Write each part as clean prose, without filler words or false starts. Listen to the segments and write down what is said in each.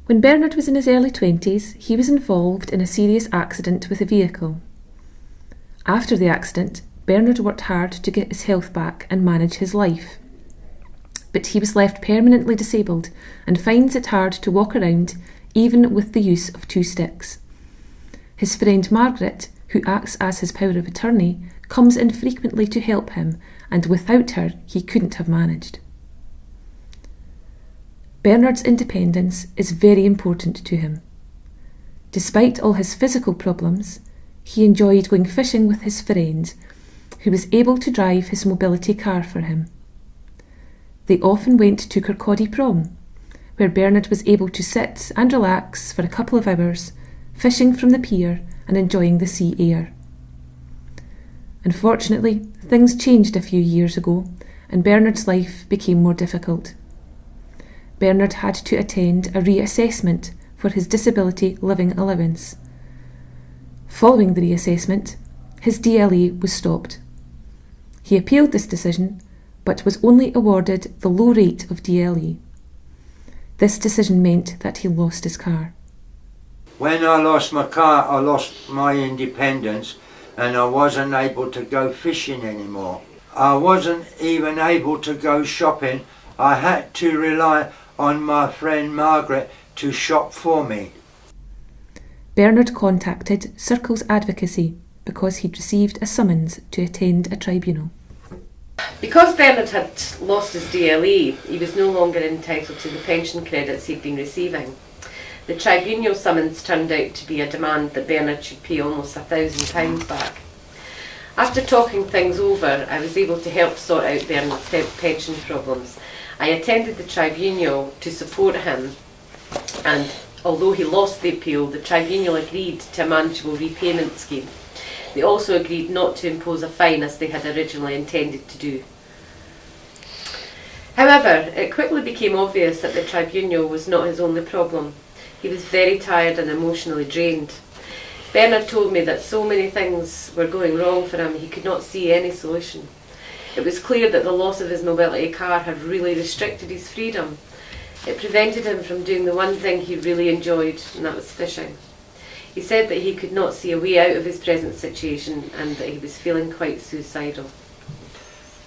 When Bernard was in his early 20s, he was involved in a serious accident with a vehicle. After the accident, Bernard worked hard to get his health back and manage his life. But he was left permanently disabled and finds it hard to walk around even with the use of 2 sticks. His friend Margaret, who acts as his power of attorney, comes in frequently to help him, and without her he couldn't have managed. Bernard's independence is very important to him. Despite all his physical problems, he enjoyed going fishing with his friend, who was able to drive his mobility car for him. They often went to Kirkcaldy Prom, where Bernard was able to sit and relax for a couple of hours, fishing from the pier and enjoying the sea air. Unfortunately, things changed a few years ago, and Bernard's life became more difficult. Bernard had to attend a reassessment for his disability living allowance. Following the reassessment, his DLA was stopped. He appealed this decision, but was only awarded the low rate of DLA. This decision meant that he lost his car. When I lost my car, I lost my independence, and I wasn't able to go fishing anymore. I wasn't even able to go shopping. I had to rely on my friend Margaret to shop for me. Bernard contacted Circle's Advocacy because he'd received a summons to attend a tribunal. Because Bernard had lost his DLE, he was no longer entitled to the pension credits he'd been receiving. The tribunal summons turned out to be a demand that Bernard should pay almost £1,000 back. After talking things over, I was able to help sort out Bernard's pension problems. I attended the tribunal to support him, and although he lost the appeal, the tribunal agreed to a manageable repayment scheme. They also agreed not to impose a fine as they had originally intended to do. However, it quickly became obvious that the tribunal was not his only problem. He was very tired and emotionally drained. Bernard told me that so many things were going wrong for him he could not see any solution. It was clear that the loss of his mobility car had really restricted his freedom. It prevented him from doing the one thing he really enjoyed, and that was fishing. He said that he could not see a way out of his present situation and that he was feeling quite suicidal.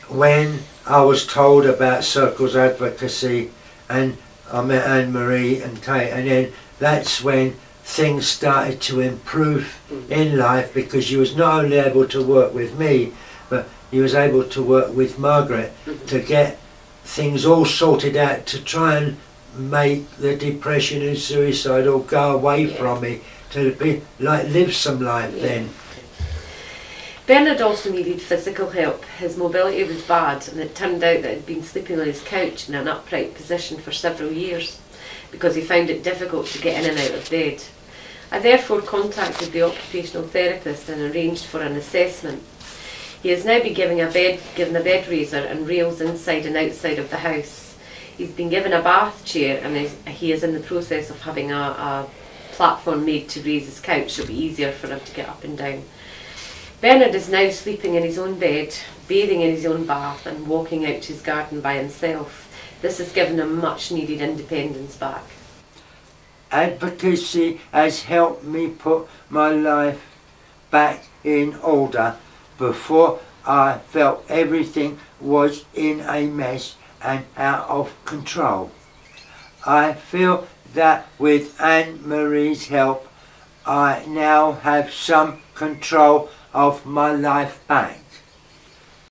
When I was told about Circle's Advocacy, and I met Anne-Marie and Kate, and then that's when things started to improve in life, because you was not only able to work with me, but you was able to work with Margaret to get things all sorted out to try and make the depression and suicidal go away from me, to be like live some life then. Bernard also needed physical help. His mobility was bad, and it turned out that he'd been sleeping on his couch in an upright position for several years because he found it difficult to get in and out of bed. I therefore contacted the occupational therapist and arranged for an assessment. He has now been given a bed raiser and rails inside and outside of the house. He's been given a bath chair, and he is in the process of having a platform made to raise his couch so it'll be easier for him to get up and down. Bernard is now sleeping in his own bed, bathing in his own bath, and walking out to his garden by himself. This has given him much needed independence back. Advocacy has helped me put my life back in order. Before, I felt everything was in a mess and out of control. I feel that with Anne-Marie's help, I now have some control of my life back.